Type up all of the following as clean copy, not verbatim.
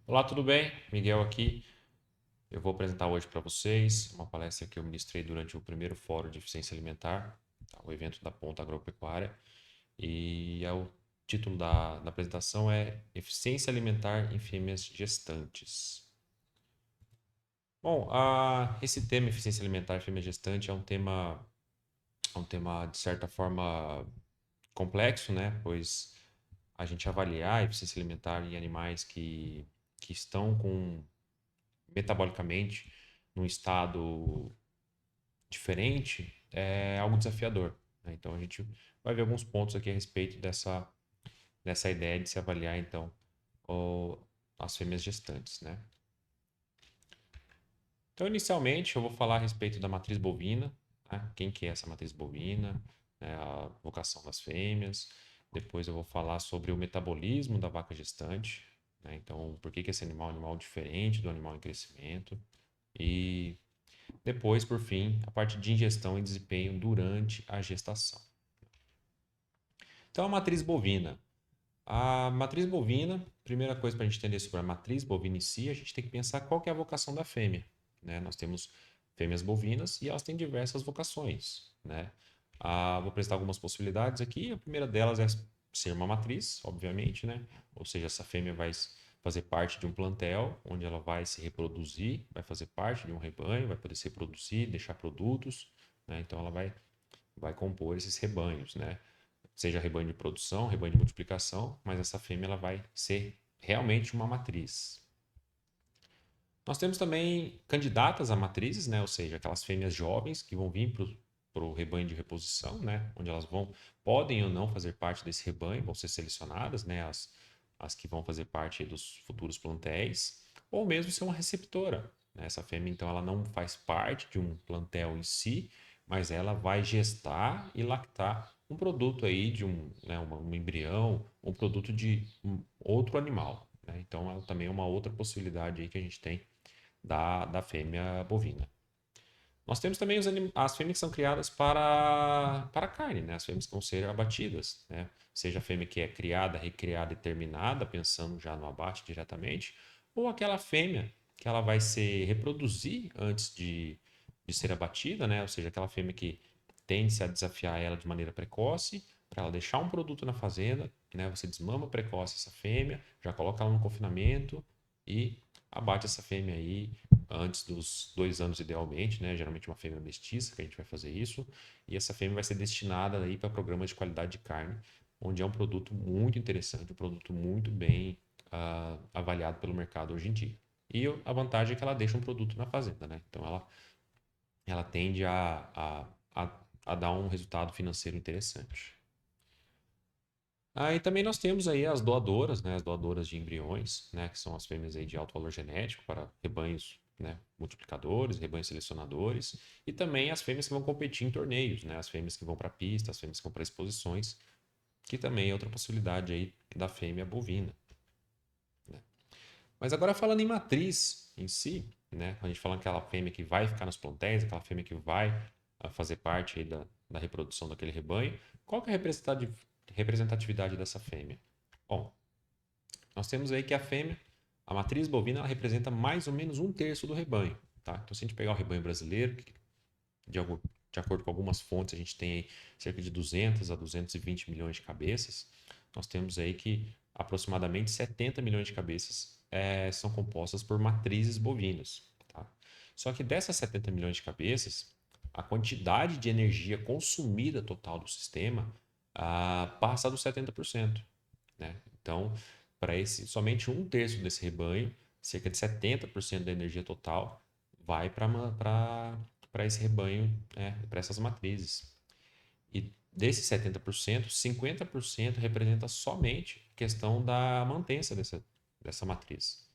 Olá, tudo bem? Miguel aqui. Eu vou apresentar hoje para vocês uma palestra que eu ministrei durante o primeiro Fórum de Eficiência Alimentar, tá? O evento da Ponta Agropecuária. O título da apresentação é Eficiência Alimentar em Fêmeas Gestantes. Bom, esse tema, eficiência alimentar em fêmea gestante, é um tema de certa forma complexo, né? Pois a gente avaliar a eficiência alimentar em animais que estão metabolicamente num estado diferente é algo desafiador, né? Então a gente vai ver alguns pontos aqui a respeito dessa ideia de se avaliar então o- as fêmeas gestantes, né? Então inicialmente eu vou falar a respeito da matriz bovina, né? Quem que é essa matriz bovina, né? A vocação das fêmeas. Depois eu vou falar sobre o metabolismo da vaca gestante, né? Então por que que esse animal é um animal diferente do animal em crescimento. E depois, por fim, a parte de ingestão e desempenho durante a gestação. Então, a matriz bovina. A matriz bovina, primeira coisa para a gente entender sobre a matriz bovina em si, a gente tem que pensar qual que é a vocação da fêmea, né? Nós temos fêmeas bovinas e elas têm diversas vocações, né? Vou apresentar algumas possibilidades aqui. A primeira delas é ser uma matriz, obviamente, né? Ou seja, essa fêmea vai fazer parte de um plantel onde ela vai se reproduzir, vai fazer parte de um rebanho, vai poder se reproduzir, deixar produtos, né? Então ela vai compor esses rebanhos, né? Seja rebanho de produção, rebanho de multiplicação, mas essa fêmea ela vai ser realmente uma matriz. Nós temos também candidatas a matrizes, né? Ou seja, aquelas fêmeas jovens que vão vir para o rebanho de reposição, né? Onde elas podem ou não fazer parte desse rebanho, vão ser selecionadas, né? As que vão fazer parte dos futuros plantéis, ou mesmo ser uma receptora, né? Essa fêmea, então, ela não faz parte de um plantel em si, mas ela vai gestar e lactar um produto aí de um embrião, um produto de um outro animal, né? Então, ela também é uma outra possibilidade aí que a gente tem da fêmea bovina. Nós temos também as fêmeas que são criadas para carne, né? As fêmeas que vão ser abatidas, né? Seja a fêmea que é criada, recriada e terminada, pensando já no abate diretamente, ou aquela fêmea que ela vai se reproduzir antes de ser abatida, né? Ou seja, aquela fêmea que tende-se a desafiar ela de maneira precoce, para ela deixar um produto na fazenda, né? Você desmama precoce essa fêmea, já coloca ela no confinamento e abate essa fêmea aí antes dos 2 anos, idealmente, né? Geralmente uma fêmea mestiça que a gente vai fazer isso. E essa fêmea vai ser destinada aí para programas de qualidade de carne, onde é um produto muito interessante, um produto muito bem avaliado pelo mercado hoje em dia. E a vantagem é que ela deixa um produto na fazenda, né? Então ela tende a dar um resultado financeiro interessante. Aí também nós temos aí as doadoras, né, as doadoras de embriões, né, que são as fêmeas aí de alto valor genético para rebanhos, né, multiplicadores, rebanhos selecionadores, e também as fêmeas que vão competir em torneios, né, as fêmeas que vão para pista, as fêmeas que vão para exposições, que também é outra possibilidade aí da fêmea bovina, né. Mas agora falando em matriz em si, né, a gente falando aquela fêmea que vai ficar nos plantéis, aquela fêmea que vai fazer parte aí da reprodução daquele rebanho, qual que é a representatividade dessa fêmea? Bom, nós temos aí que a fêmea, a matriz bovina, ela representa mais ou menos um terço do rebanho, tá? Então, se a gente pegar o rebanho brasileiro, que de, de acordo com algumas fontes, a gente tem aí cerca de 200 a 220 milhões de cabeças, nós temos aí que aproximadamente 70 milhões de cabeças são compostas por matrizes bovinas, tá? Só que dessas 70 milhões de cabeças, a quantidade de energia consumida total do sistema passa dos 70%, né? Então, para esse somente um terço desse rebanho, cerca de 70% da energia total vai para esse rebanho, né, para essas matrizes. E desses 70%, 50% representa somente a questão da mantença dessa matriz.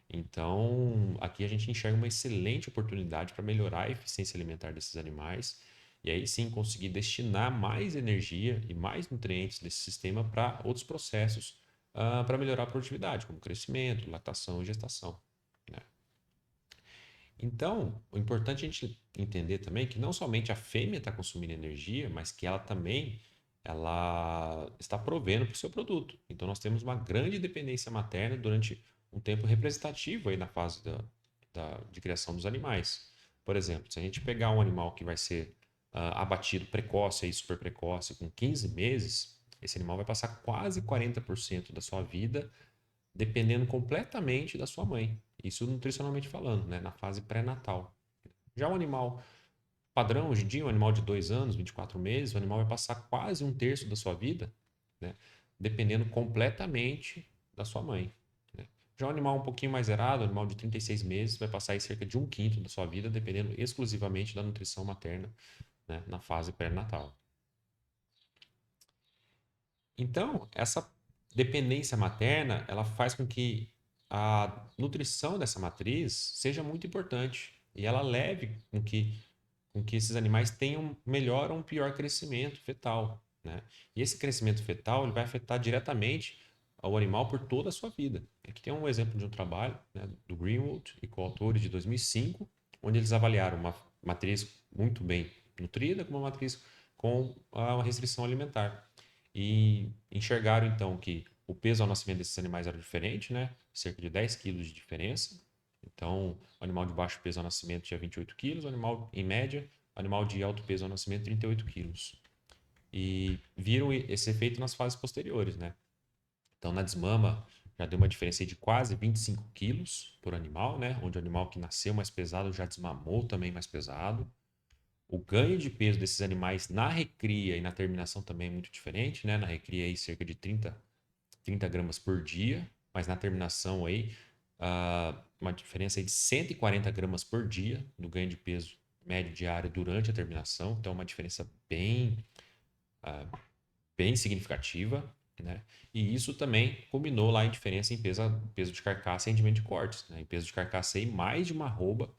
Então, aqui a gente enxerga uma excelente oportunidade para melhorar a eficiência alimentar desses animais e aí sim conseguir destinar mais energia e mais nutrientes desse sistema para outros processos para melhorar a produtividade, como crescimento, lactação e gestação, né? Então, o importante é a gente entender também que não somente a fêmea está consumindo energia, mas que ela está provendo para o seu produto. Então, nós temos uma grande dependência materna durante um tempo representativo aí na fase de criação dos animais. Por exemplo, se a gente pegar um animal que vai ser abatido precoce, aí, super precoce, com 15 meses, esse animal vai passar quase 40% da sua vida dependendo completamente da sua mãe. Isso nutricionalmente falando, né? Na fase pré-natal. Já o animal padrão, hoje em dia, um animal de 2 anos, 24 meses, o animal vai passar quase um terço da sua vida, né? Dependendo completamente da sua mãe. Né? Já um animal um pouquinho mais zerado, um animal de 36 meses, vai passar aí cerca de um quinto da sua vida, dependendo exclusivamente da nutrição materna, né? Na fase pré-natal. Então, essa dependência materna, ela faz com que a nutrição dessa matriz seja muito importante e ela leve com que esses animais tenham melhor ou um pior crescimento fetal, né? E esse crescimento fetal ele vai afetar diretamente ao animal por toda a sua vida. Aqui tem um exemplo de um trabalho, né, do Greenwood e coautores de 2005, onde eles avaliaram uma matriz muito bem nutrida com uma matriz com uma restrição alimentar. E enxergaram então que o peso ao nascimento desses animais era diferente, né? Cerca de 10 quilos de diferença. Então, o animal de baixo peso ao nascimento tinha 28 quilos, o animal em média, o animal de alto peso ao nascimento 38 quilos. E viram esse efeito nas fases posteriores, né? Então, na desmama, já deu uma diferença de quase 25 quilos por animal, né? Onde o animal que nasceu mais pesado já desmamou também mais pesado. O ganho de peso desses animais na recria e na terminação também é muito diferente, né? Na recria aí cerca de 30 gramas por dia, mas na terminação aí uma diferença aí de 140 gramas por dia do ganho de peso médio diário durante a terminação. Então, uma diferença bem significativa, né? E isso também culminou lá em diferença em peso de carcaça e rendimento de cortes, né? Em peso de carcaça aí mais de uma arroba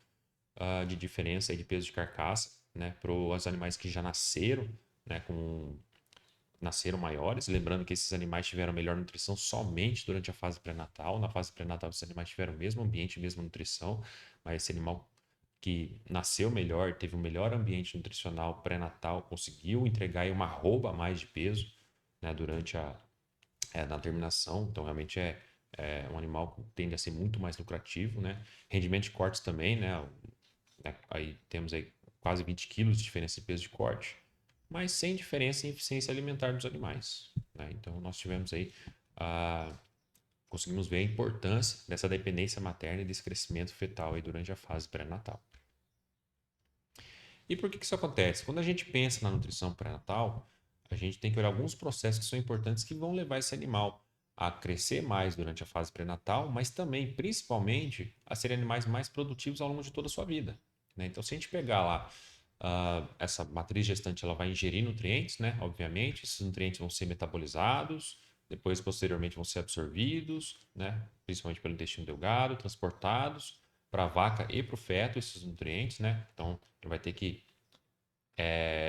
de diferença aí de peso de carcaça, né, para os animais que já nasceram, né, nasceram maiores. Lembrando que esses animais tiveram melhor nutrição somente durante a fase pré-natal. Na fase pré-natal, esses animais tiveram o mesmo ambiente, a mesma nutrição, mas esse animal que nasceu melhor, teve um melhor ambiente nutricional pré-natal, conseguiu entregar aí uma arroba a mais de peso, né, durante na terminação. Então, realmente é um animal que tende a ser muito mais lucrativo, né? Rendimento de cortes também, né? Aí temos aí quase 20 quilos de diferença de peso de corte, mas sem diferença em eficiência alimentar dos animais, né? Então nós tivemos aí, ah, conseguimos ver a importância dessa dependência materna e desse crescimento fetal aí durante a fase pré-natal. E por que isso acontece? Quando a gente pensa na nutrição pré-natal, a gente tem que olhar alguns processos que são importantes que vão levar esse animal a crescer mais durante a fase pré-natal, mas também, principalmente, a serem animais mais produtivos ao longo de toda a sua vida, né? Então, se a gente pegar lá essa matriz gestante, ela vai ingerir nutrientes, né? Obviamente, esses nutrientes vão ser metabolizados, depois, posteriormente, vão ser absorvidos, né? Principalmente pelo intestino delgado, transportados para a vaca e para o feto, esses nutrientes, né? Então, ele vai ter que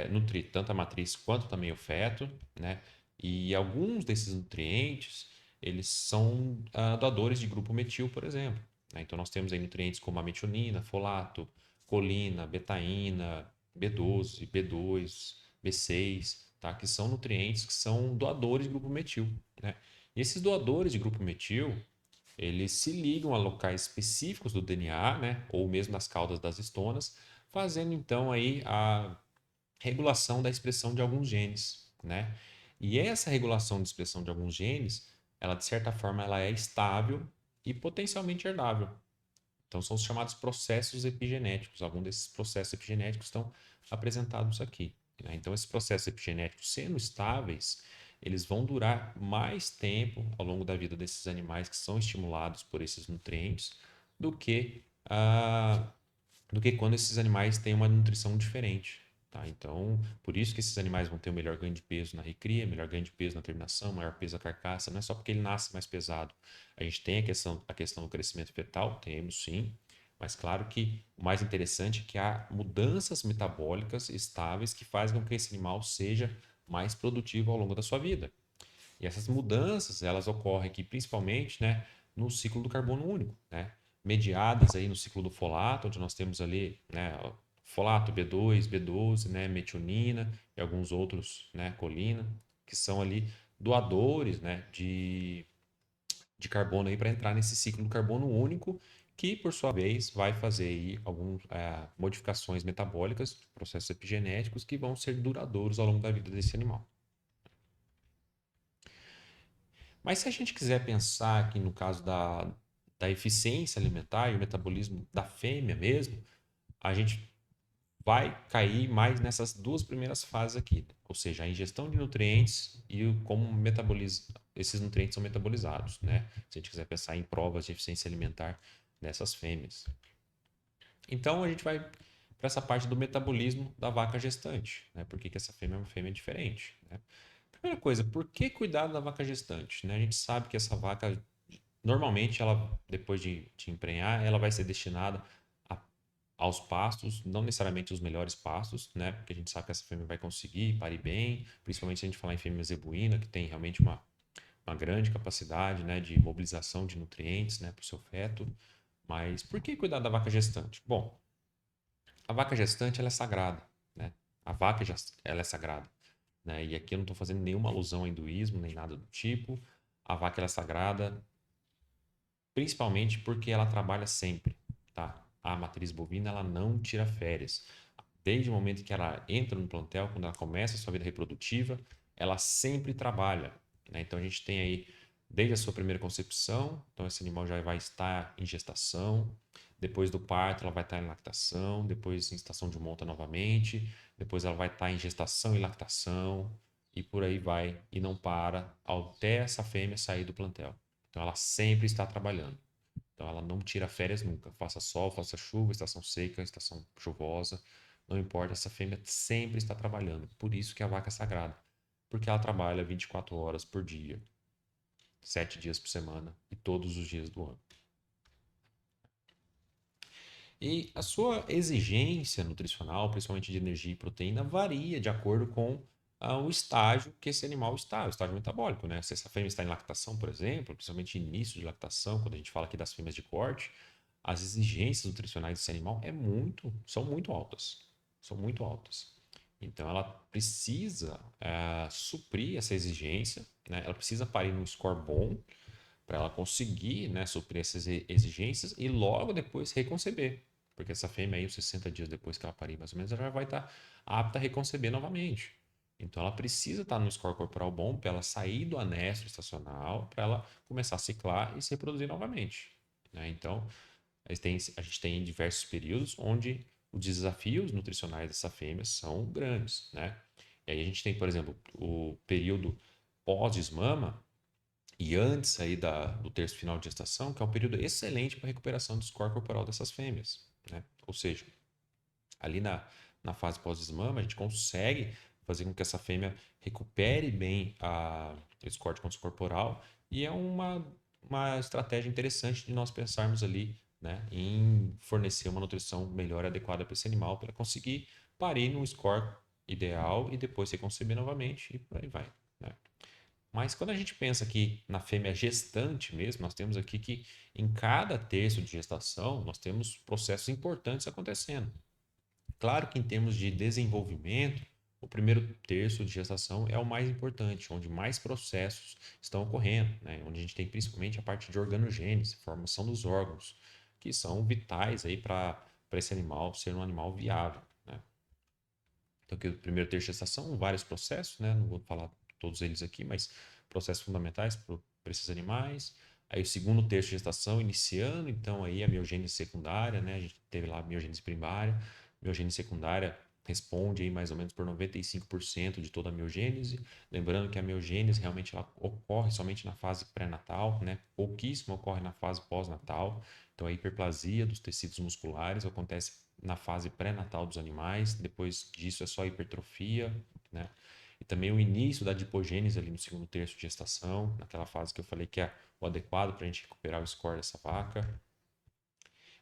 nutrir tanto a matriz quanto também o feto, né? E alguns desses nutrientes, eles são doadores de grupo metil, por exemplo, né? Então, nós temos aí nutrientes como a metionina, folato, colina, betaína, B12, B2, B6, tá? Que são nutrientes que são doadores de grupo metil, né? E esses doadores de grupo metil, eles se ligam a locais específicos do DNA, né? Ou mesmo nas caudas das estonas, fazendo então aí a regulação da expressão de alguns genes, né? E essa regulação de expressão de alguns genes, ela de certa forma ela é estável e potencialmente herdável. Então são os chamados processos epigenéticos. Alguns desses processos epigenéticos estão apresentados aqui, né? Então esses processos epigenéticos sendo estáveis, eles vão durar mais tempo ao longo da vida desses animais que são estimulados por esses nutrientes do que a do que quando esses animais têm uma nutrição diferente. Tá? Então, por isso que esses animais vão ter o melhor ganho de peso na recria, melhor ganho de peso na terminação, maior peso da carcaça. Não é só porque ele nasce mais pesado. A gente tem a questão do crescimento fetal, temos sim, mas claro que o mais interessante é que há mudanças metabólicas estáveis que fazem com que esse animal seja mais produtivo ao longo da sua vida. E essas mudanças, elas ocorrem aqui principalmente, né, no ciclo do carbono único, né, mediadas aí no ciclo do folato, onde nós temos ali, né, folato B2, B12, né, metionina e alguns outros, né, colina, que são ali doadores, né, de carbono aí para entrar nesse ciclo do carbono único, que por sua vez vai fazer aí algumas modificações metabólicas, processos epigenéticos que vão ser duradouros ao longo da vida desse animal. Mas se a gente quiser pensar aqui no caso da eficiência alimentar e o metabolismo da fêmea mesmo, a gente vai cair mais nessas duas primeiras fases aqui, ou seja, a ingestão de nutrientes e como esses nutrientes são metabolizados, né? Se a gente quiser pensar em provas de eficiência alimentar dessas fêmeas. Então a gente vai para essa parte do metabolismo da vaca gestante, né? Por que que essa fêmea é uma fêmea diferente, né? Primeira coisa, por que cuidar da vaca gestante, né? A gente sabe que essa vaca, normalmente, ela depois de emprenhar, ela vai ser destinada a aos pastos, não necessariamente os melhores pastos, né? Porque a gente sabe que essa fêmea vai conseguir parir bem, principalmente se a gente falar em fêmea zebuína, que tem realmente uma grande capacidade, né, de mobilização de nutrientes, né, para o seu feto. Mas por que cuidar da vaca gestante? Bom, a vaca gestante ela é sagrada, né? A vaca ela é sagrada, né? E aqui eu não estou fazendo nenhuma alusão ao hinduísmo nem nada do tipo. A vaca ela é sagrada principalmente porque ela trabalha sempre, tá? A matriz bovina ela não tira férias. Desde o momento que ela entra no plantel, quando ela começa a sua vida reprodutiva, ela sempre trabalha, né? Então a gente tem aí desde a sua primeira concepção, então esse animal já vai estar em gestação, depois do parto ela vai estar em lactação, depois em estação de monta novamente, depois ela vai estar em gestação e lactação e por aí vai e não para até essa fêmea sair do plantel. Então ela sempre está trabalhando. Então ela não tira férias nunca. Faça sol, faça chuva, estação seca, estação chuvosa, não importa, essa fêmea sempre está trabalhando. Por isso que a vaca é sagrada. Porque ela trabalha 24 horas por dia, 7 dias por semana e todos os dias do ano. E a sua exigência nutricional, principalmente de energia e proteína, varia de acordo com o estágio que esse animal está, o estágio metabólico, né? Se essa fêmea está em lactação, por exemplo, principalmente início de lactação, quando a gente fala aqui das fêmeas de corte, as exigências nutricionais desse animal são muito altas. São muito altas. Então ela precisa suprir essa exigência, né? Ela precisa parir num score bom para ela conseguir, né, suprir essas exigências e logo depois reconceber. Porque essa fêmea aí, uns 60 dias depois que ela parir, mais ou menos, ela já vai estar apta a reconceber novamente. Então ela precisa estar no score corporal bom para ela sair do anestro estacional, para ela começar a ciclar e se reproduzir novamente, né? Então a gente tem diversos períodos onde os desafios nutricionais dessa fêmea são grandes, né? E aí a gente tem, por exemplo, o período pós-desmama, e antes aí do terço final de gestação, que é um período excelente para recuperação do score corporal dessas fêmeas, né? Ou seja, ali na fase pós-desmama, a gente consegue fazer com que essa fêmea recupere bem o score de consciência corporal e é uma estratégia interessante de nós pensarmos ali, né, em fornecer uma nutrição melhor e adequada para esse animal para conseguir parir num score ideal e depois se conceber novamente e por aí vai, né? Mas quando a gente pensa aqui na fêmea gestante mesmo, nós temos aqui que em cada terço de gestação nós temos processos importantes acontecendo. Claro que em termos de desenvolvimento, o primeiro terço de gestação é o mais importante, onde mais processos estão ocorrendo, né? Onde a gente tem principalmente a parte de organogênese, formação dos órgãos, que são vitais aí para esse animal ser um animal viável, né? Então, aqui, o primeiro terço de gestação, vários processos, né? Não vou falar todos eles aqui, mas processos fundamentais para esses animais. Aí o segundo terço de gestação iniciando, então aí a miogênese secundária, né? A gente teve lá a miogênese primária, miogênese secundária responde aí mais ou menos por 95% de toda a miogênese. Lembrando que a miogênese realmente ela ocorre somente na fase pré-natal, né? Pouquíssimo ocorre na fase pós-natal. Então a hiperplasia dos tecidos musculares acontece na fase pré-natal dos animais, depois disso é só hipertrofia, né? E também o início da adipogênese ali no segundo terço de gestação, naquela fase que eu falei que é o adequado para a gente recuperar o score dessa vaca.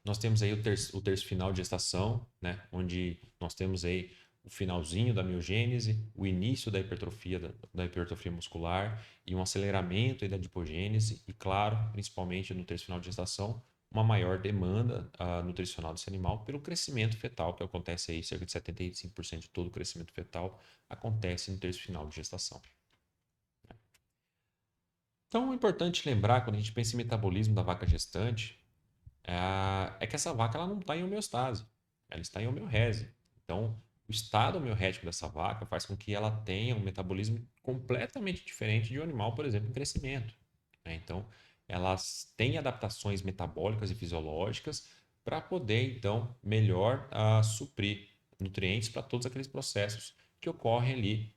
Nós temos aí o terço final de gestação, né? Onde nós temos aí o finalzinho da miogênese, o início da hipertrofia muscular e um aceleramento aí da adipogênese e, claro, principalmente no terço final de gestação, uma maior demanda nutricional desse animal pelo crescimento fetal, que acontece aí, cerca de 75% de todo o crescimento fetal acontece no terço final de gestação. Então, é importante lembrar, quando a gente pensa em metabolismo da vaca gestante, é que essa vaca ela não está em homeostase, ela está em homeorrese. Então, o estado homeorético dessa vaca faz com que ela tenha um metabolismo completamente diferente de um animal, por exemplo, em crescimento, né? Então, elas têm adaptações metabólicas e fisiológicas para poder, então, melhor suprir nutrientes para todos aqueles processos que ocorrem ali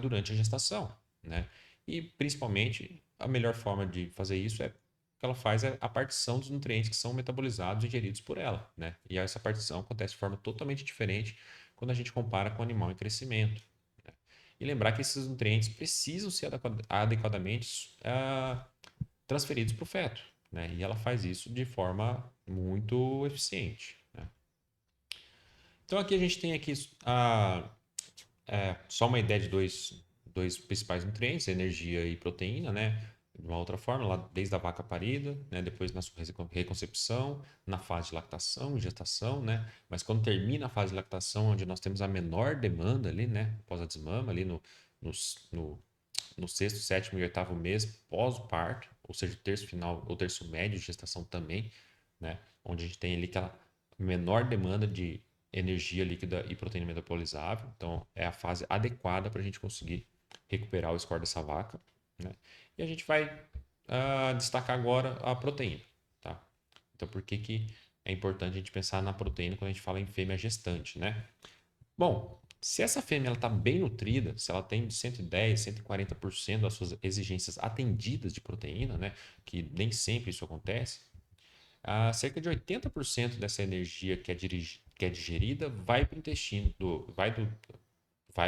durante a gestação, né? E, principalmente, a melhor forma de fazer isso é que ela faz é a partição dos nutrientes que são metabolizados e ingeridos por ela, né? E essa partição acontece de forma totalmente diferente quando a gente compara com o animal em crescimento, né? E lembrar que esses nutrientes precisam ser adequadamente transferidos para o feto, né? E ela faz isso de forma muito eficiente, né? Então aqui a gente tem aqui só uma ideia de dois principais nutrientes, energia e proteína, né? De uma outra forma, lá desde a vaca parida, né? Depois na sua reconcepção, na fase de lactação, gestação, né? Mas quando termina a fase de lactação, onde nós temos a menor demanda ali, né? Após a desmama, ali no, no, no sexto, sétimo e oitavo mês pós o parto, ou seja, o terço final ou terço médio de gestação também, né? Onde a gente tem ali aquela menor demanda de energia líquida e proteína metabolizável. Então, é a fase adequada para a gente conseguir recuperar o score dessa vaca, né? E a gente vai destacar agora a proteína, tá? Então, por que que é importante a gente pensar na proteína quando a gente fala em fêmea gestante, né? Bom, se essa fêmea está bem nutrida, se ela tem 110, 140% das suas exigências atendidas de proteína, né, que nem sempre isso acontece, cerca de 80% dessa energia que é digerida vai para o intestino, vai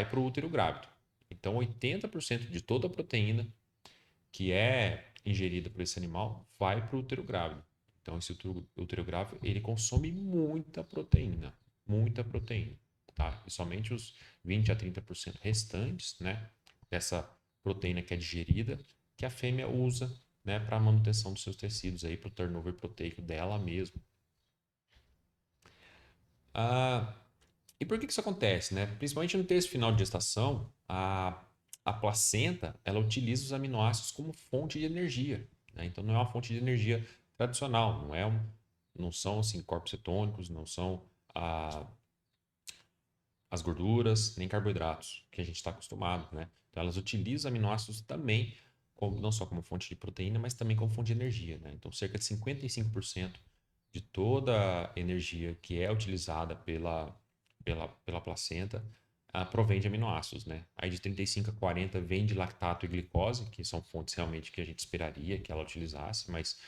para o útero grávido. Então, 80% de toda a proteína que é ingerida por esse animal vai para o útero grávido. Então, esse útero grávido, ele consome muita proteína, tá? E somente os 20 a 30% restantes, né, dessa proteína que é digerida, que a fêmea usa, né, para a manutenção dos seus tecidos aí, para o turnover proteico dela mesmo. Ah, e por que isso acontece, né? Principalmente no terço final de gestação, a placenta ela utiliza os aminoácidos como fonte de energia, né? Então não é uma fonte de energia tradicional, não são assim corpos cetônicos, não são ah, as gorduras nem carboidratos que a gente está acostumado, né? Então elas utilizam aminoácidos também não só como fonte de proteína, mas também como fonte de energia, né? Então cerca de 55% de toda a energia que é utilizada pela placenta provém de aminoácidos, né? Aí de 35 a 40 vem de lactato e glicose, que são fontes realmente que a gente esperaria que ela utilizasse, mas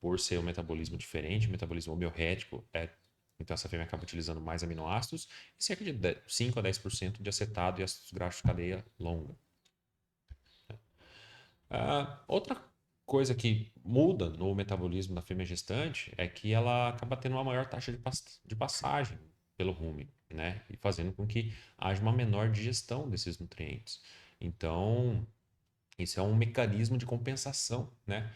por ser um metabolismo diferente, um metabolismo homeorético, então essa fêmea acaba utilizando mais aminoácidos e cerca de 5 a 10% de acetato e ácidos graxos de cadeia longa. Outra coisa que muda no metabolismo da fêmea gestante é que ela acaba tendo uma maior taxa de passagem pelo rumen, né? E fazendo com que haja uma menor digestão desses nutrientes. Então, isso é um mecanismo de compensação, né?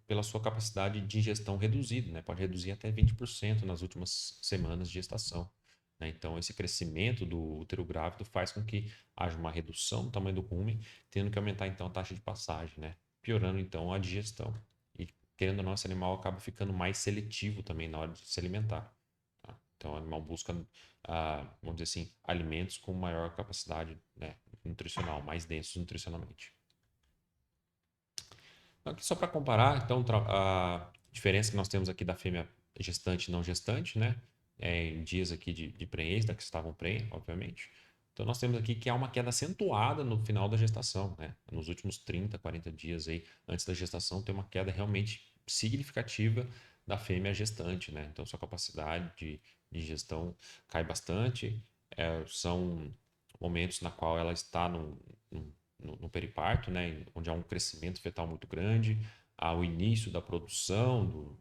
Pela sua capacidade de ingestão reduzida, né? Pode reduzir até 20% nas últimas semanas de gestação, né? Então, esse crescimento do útero grávido faz com que haja uma redução do tamanho do rumen, tendo que aumentar então a taxa de passagem, né? Piorando então a digestão. E querendo ou não, esse animal acaba ficando mais seletivo também na hora de se alimentar, tá? Então, o animal busca, vamos dizer assim, alimentos com maior capacidade, né, nutricional, mais densos nutricionalmente. Então, aqui só para comparar, então, a diferença que nós temos aqui da fêmea gestante e não gestante, né? Em dias aqui de prenhez, da que estavam prenhe, obviamente. Então, nós temos aqui que há uma queda acentuada no final da gestação, né? Nos últimos 30, 40 dias aí, antes da gestação, tem uma queda realmente significativa da fêmea gestante, né? Então, sua capacidade de gestão cai bastante. São momentos na qual ela está no periparto, né, onde há um crescimento fetal muito grande, há o início da produção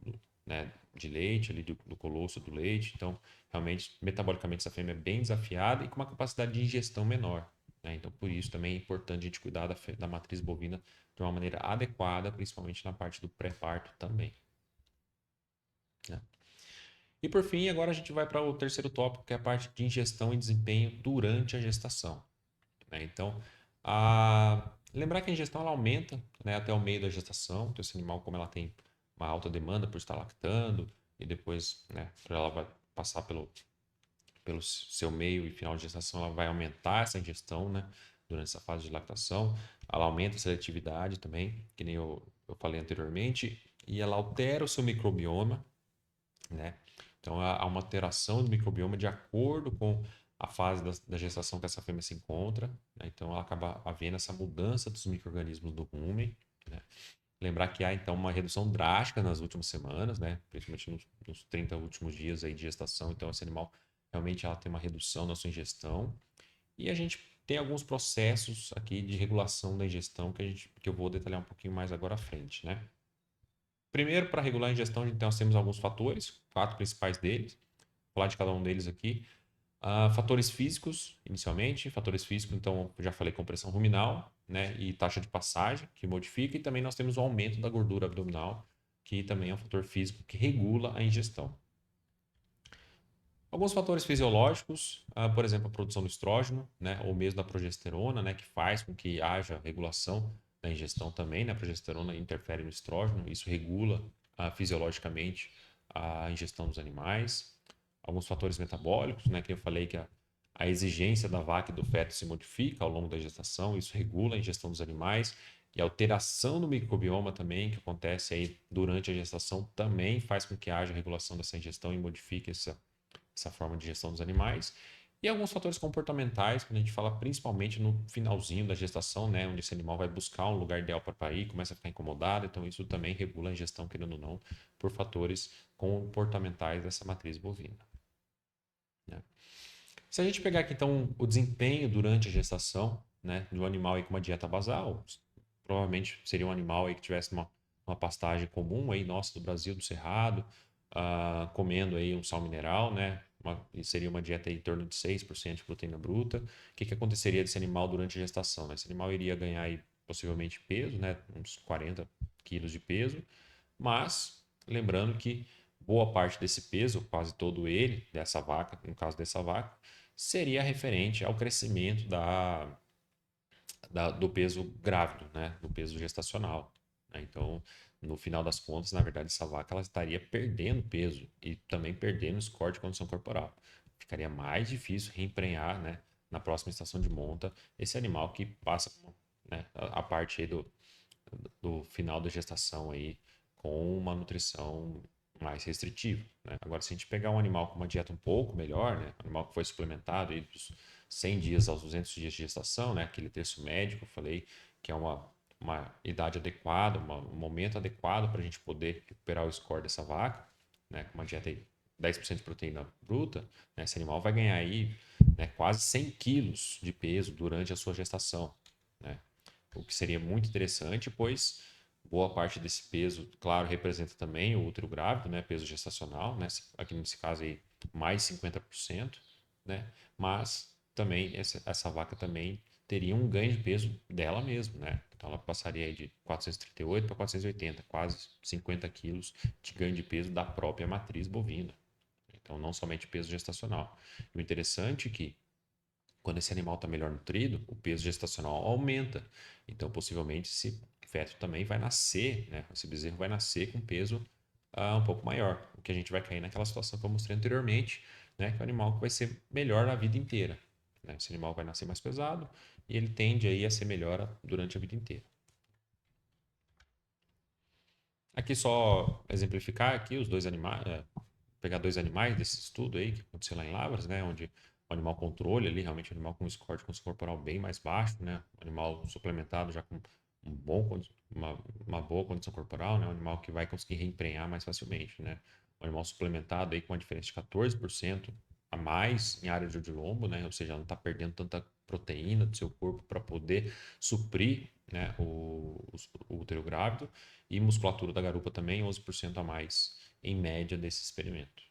né, de leite, ali do colosso do leite. Então, realmente, metabolicamente, essa fêmea é bem desafiada e com uma capacidade de ingestão menor, né? Então, por isso também é importante a gente cuidar da matriz bovina de uma maneira adequada, principalmente na parte do pré-parto também, né? E por fim, agora a gente vai para o terceiro tópico, que é a parte de ingestão e desempenho durante a gestação, né? Então, Lembrar que a ingestão ela aumenta, né, até o meio da gestação. Então, esse animal, como ela tem uma alta demanda por estar lactando, e depois, né, ela vai passar pelo seu meio e final de gestação, ela vai aumentar essa ingestão, né, durante essa fase de lactação. Ela aumenta a seletividade também, que nem eu falei anteriormente, e ela altera o seu microbioma, né? Então, há uma alteração do microbioma de acordo com a fase da gestação que essa fêmea se encontra, né? Então, ela acaba havendo essa mudança dos micro-organismos do rumen, né? Lembrar que há, então, uma redução drástica nas últimas semanas, né? Principalmente nos 30 últimos dias aí de gestação. Então, esse animal realmente ela tem uma redução na sua ingestão. E a gente tem alguns processos aqui de regulação da ingestão que eu vou detalhar um pouquinho mais agora à frente, né? Primeiro, para regular a ingestão, então, nós temos alguns fatores, quatro principais deles. Vou falar de cada um deles aqui. Fatores físicos, inicialmente. Fatores físicos, então, eu já falei compressão ruminal, né? E taxa de passagem, que modifica. E também nós temos o aumento da gordura abdominal, que também é um fator físico que regula a ingestão. Alguns fatores fisiológicos, por exemplo, a produção do estrógeno, né, ou mesmo da progesterona, né, que faz com que haja regulação da ingestão também, né, a progesterona interfere no estrógeno, isso regula fisiologicamente a ingestão dos animais. Alguns fatores metabólicos, né, que eu falei que a exigência da vaca e do feto se modifica ao longo da gestação, isso regula a ingestão dos animais. E a alteração do microbioma também, que acontece aí durante a gestação, também faz com que haja regulação dessa ingestão e modifique essa forma de gestão dos animais. E alguns fatores comportamentais, quando a gente fala principalmente no finalzinho da gestação, né, onde esse animal vai buscar um lugar ideal para parir, começa a ficar incomodado, então isso também regula a ingestão, querendo ou não, por fatores comportamentais dessa matriz bovina. Né? Se a gente pegar aqui então o desempenho durante a gestação, né, de um animal aí com uma dieta basal, provavelmente seria um animal aí que tivesse uma pastagem comum aí nossa do Brasil, do Cerrado, comendo aí um sal mineral, né, e seria uma dieta aí em torno de 6% de proteína bruta. O que aconteceria desse animal durante a gestação? Né? Esse animal iria ganhar aí possivelmente peso, né, uns 40 quilos de peso, mas lembrando que boa parte desse peso, quase todo ele, dessa vaca, no caso dessa vaca, seria referente ao crescimento do peso grávido, né? Do peso gestacional. Né? Então, no final das contas, na verdade, essa vaca ela estaria perdendo peso e também perdendo score de condição corporal. Ficaria mais difícil reemprenhar, né, na próxima estação de monta esse animal que passa, né, a parte aí do final da gestação aí com uma nutrição mais restritiva. Né? Agora, se a gente pegar um animal com uma dieta um pouco melhor, né? Um animal que foi suplementado aí dos 100 dias aos 200 dias de gestação, né? Aquele terço médico, eu falei que é uma idade adequada, um momento adequado para a gente poder recuperar o score dessa vaca, né? Com uma dieta aí 10% de proteína bruta, né? Esse animal vai ganhar aí, né, quase 100 quilos de peso durante a sua gestação. Né? O que seria muito interessante, pois boa parte desse peso, claro, representa também o útero grávido, né, peso gestacional, né, aqui nesse caso aí mais 50%, né, mas também essa vaca também teria um ganho de peso dela mesma, né, então ela passaria aí de 438 para 480, quase 50 quilos de ganho de peso da própria matriz bovina, então não somente peso gestacional. E o interessante é que quando esse animal está melhor nutrido, o peso gestacional aumenta. Então, possivelmente, esse feto também vai nascer, né? Esse bezerro vai nascer com peso um pouco maior. O que a gente vai cair naquela situação que eu mostrei anteriormente, né? Que é o animal que vai ser melhor a vida inteira. Né? Esse animal vai nascer mais pesado e ele tende aí a ser melhor durante a vida inteira. Aqui só exemplificar aqui os dois animais, pegar dois animais desse estudo aí que aconteceu lá em Lavras, né, onde o animal controle ali, realmente o animal com um score de consciência corporal bem mais baixo, né, o animal suplementado já com uma boa condição corporal, né, um animal que vai conseguir reemprenhar mais facilmente, né, o animal suplementado aí com uma diferença de 14% a mais em área de lombo, né, ou seja, não está perdendo tanta proteína do seu corpo para poder suprir, né, o útero grávido e musculatura da garupa também 11% a mais em média desse experimento.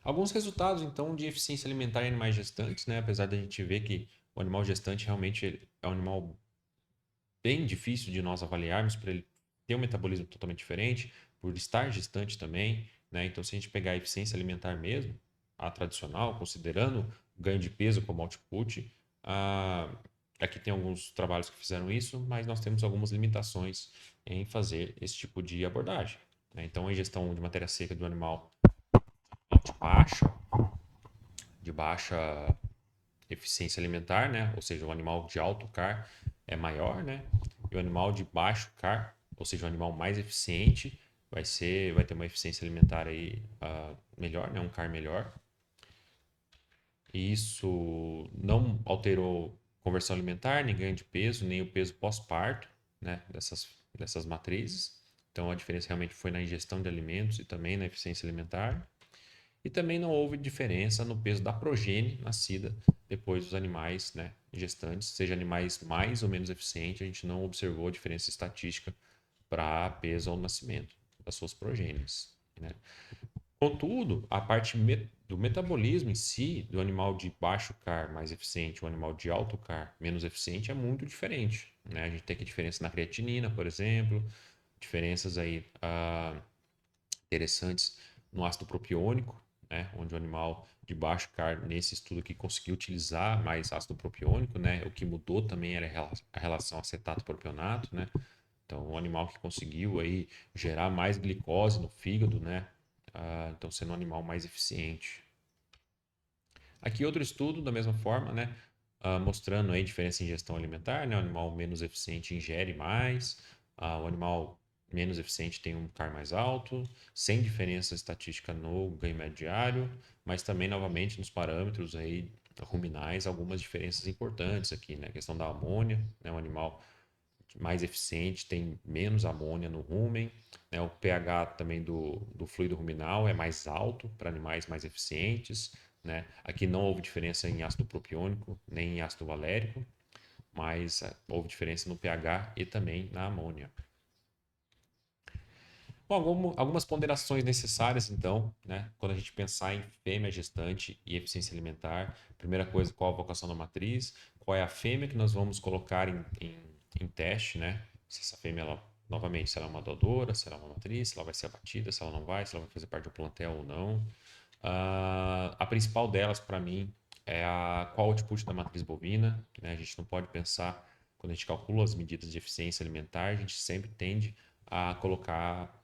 Alguns resultados, então, de eficiência alimentar em animais gestantes, né? Apesar da gente ver que o animal gestante realmente é um animal bem difícil de nós avaliarmos, por ele ter um metabolismo totalmente diferente, por estar gestante também, né? Então, se a gente pegar a eficiência alimentar mesmo, a tradicional, considerando o ganho de peso como output, Aqui tem alguns trabalhos que fizeram isso, mas nós temos algumas limitações em fazer esse tipo de abordagem, né? Então, a ingestão de matéria seca do animal de baixa eficiência alimentar, né? Ou seja, o animal de alto CAR é maior, né? E o animal de baixo CAR, ou seja, o animal mais eficiente, vai ter uma eficiência alimentar aí melhor, né? Um CAR melhor. E isso não alterou conversão alimentar, nem ganho de peso, nem o peso pós-parto, né? Dessas matrizes. Então a diferença realmente foi na ingestão de alimentos e também na eficiência alimentar. E também não houve diferença no peso da progênie nascida depois dos animais, né, gestantes, seja animais mais ou menos eficientes, a gente não observou a diferença estatística para peso ao nascimento das suas progênies, né? Contudo, a parte do metabolismo em si, do animal de baixo CAR mais eficiente, o animal de alto CAR menos eficiente, é muito diferente, né? A gente tem aqui diferença na creatinina, por exemplo, diferenças aí interessantes no ácido propiônico, né, onde o animal de baixo CAR, nesse estudo aqui, conseguiu utilizar mais ácido propiônico, né, o que mudou também era a relação acetato-propionato, né, então o animal que conseguiu aí gerar mais glicose no fígado, né, então sendo um animal mais eficiente. Aqui outro estudo da mesma forma, né, mostrando aí diferença em ingestão alimentar, né, o animal menos eficiente ingere mais, o animal menos eficiente tem um CAR mais alto, sem diferença estatística no ganho médio diário, mas também novamente nos parâmetros aí ruminais algumas diferenças importantes aqui, né, a questão da amônia, né, o animal mais eficiente tem menos amônia no rumen, né? O pH também do fluido ruminal é mais alto para animais mais eficientes, né? Aqui não houve diferença em ácido propiônico nem em ácido valérico, mas houve diferença no pH e também na amônia. Bom, algumas ponderações necessárias, então, né? Quando a gente pensar em fêmea gestante e eficiência alimentar, primeira coisa, qual a vocação da matriz, qual é a fêmea que nós vamos colocar em teste, né? Se essa fêmea, ela, novamente, se ela é uma doadora, se ela é uma matriz, se ela vai ser abatida, se ela não vai, se ela vai fazer parte do plantel ou não. A principal delas, para mim, é qual o output da matriz bovina, né? A gente não pode pensar, quando a gente calcula as medidas de eficiência alimentar, a gente sempre tende a colocar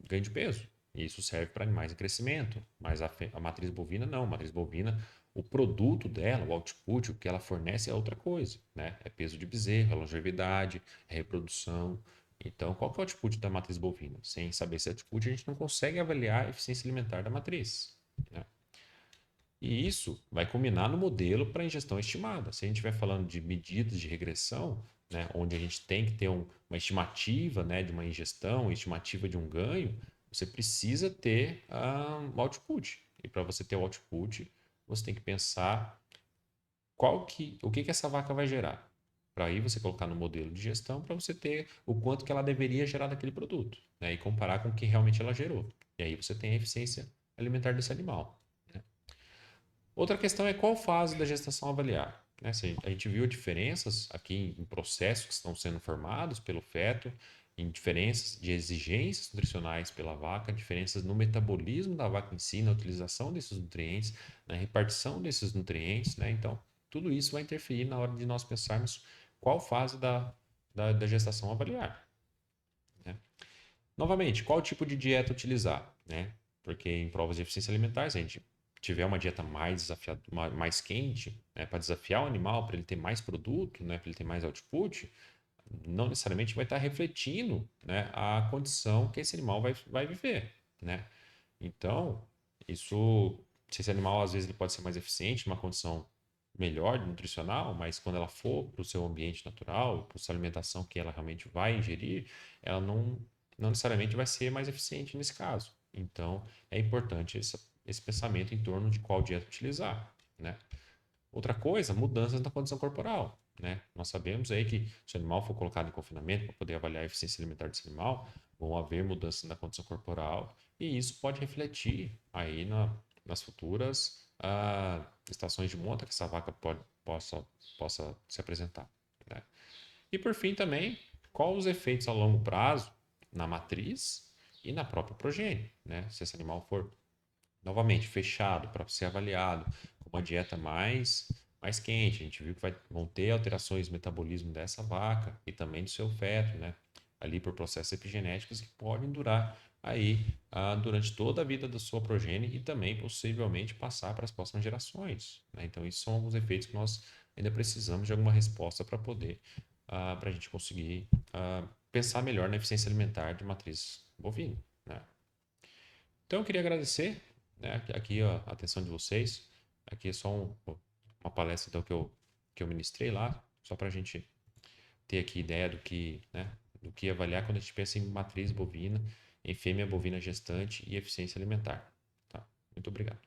ganho de peso. E isso serve para animais em crescimento. Mas a matriz bovina não. A matriz bovina, o produto dela, o output, o que ela fornece é outra coisa, né? É peso de bezerro, é longevidade, é reprodução. Então, qual que é o output da matriz bovina? Sem saber esse output, a gente não consegue avaliar a eficiência alimentar da matriz, né? E isso vai culminar no modelo para ingestão estimada. Se a gente estiver falando de medidas de regressão, né, onde a gente tem que ter uma estimativa, né, de uma ingestão, estimativa de um ganho, você precisa ter um output. E para você ter o output, você tem que pensar o que essa vaca vai gerar. Para aí você colocar no modelo de gestão para você ter o quanto que ela deveria gerar daquele produto, né, e comparar com o que realmente ela gerou. E aí você tem a eficiência alimentar desse animal, né? Outra questão é qual fase da gestação avaliar, né? A gente viu diferenças aqui em processos que estão sendo formados pelo feto, em diferenças de exigências nutricionais pela vaca, diferenças no metabolismo da vaca em si, na utilização desses nutrientes, na repartição desses nutrientes, né? Então, tudo isso vai interferir na hora de nós pensarmos qual fase da gestação avaliar, né? Novamente, qual tipo de dieta utilizar, né? Porque em provas de eficiência alimentar, se a gente tiver uma dieta mais desafiadora, mais quente, né, para desafiar o animal, para ele ter mais produto, né, para ele ter mais output, não necessariamente vai estar refletindo, né, a condição que esse animal vai viver, né? Então, isso, se esse animal às vezes ele pode ser mais eficiente, numa condição melhor nutricional, mas quando ela for para o seu ambiente natural, para a sua alimentação que ela realmente vai ingerir, ela não necessariamente vai ser mais eficiente nesse caso. Então, é importante esse pensamento em torno de qual dieta utilizar, né? Outra coisa, mudanças na condição corporal, né? Nós sabemos aí que se o animal for colocado em confinamento para poder avaliar a eficiência alimentar desse animal, vão haver mudanças na condição corporal e isso pode refletir aí nas futuras estações de monta que essa vaca possa se apresentar, né? E por fim também, quais os efeitos a longo prazo na matriz e na própria progênie, né? Se esse animal for novamente fechado para ser avaliado com uma dieta mais mais quente. A gente viu que vão ter alterações no metabolismo dessa vaca e também do seu feto, né? Ali por processos epigenéticos que podem durar aí durante toda a vida da sua progênie e também possivelmente passar para as próximas gerações, né? Então, isso são alguns efeitos que nós ainda precisamos de alguma resposta para poder, para a gente conseguir pensar melhor na eficiência alimentar de matriz bovina, né? Então, eu queria agradecer, né, aqui a atenção de vocês. Aqui é só uma palestra então, que eu ministrei lá, só para a gente ter aqui ideia né, do que avaliar quando a gente pensa em matriz bovina, em fêmea bovina gestante e eficiência alimentar. Tá? Muito obrigado.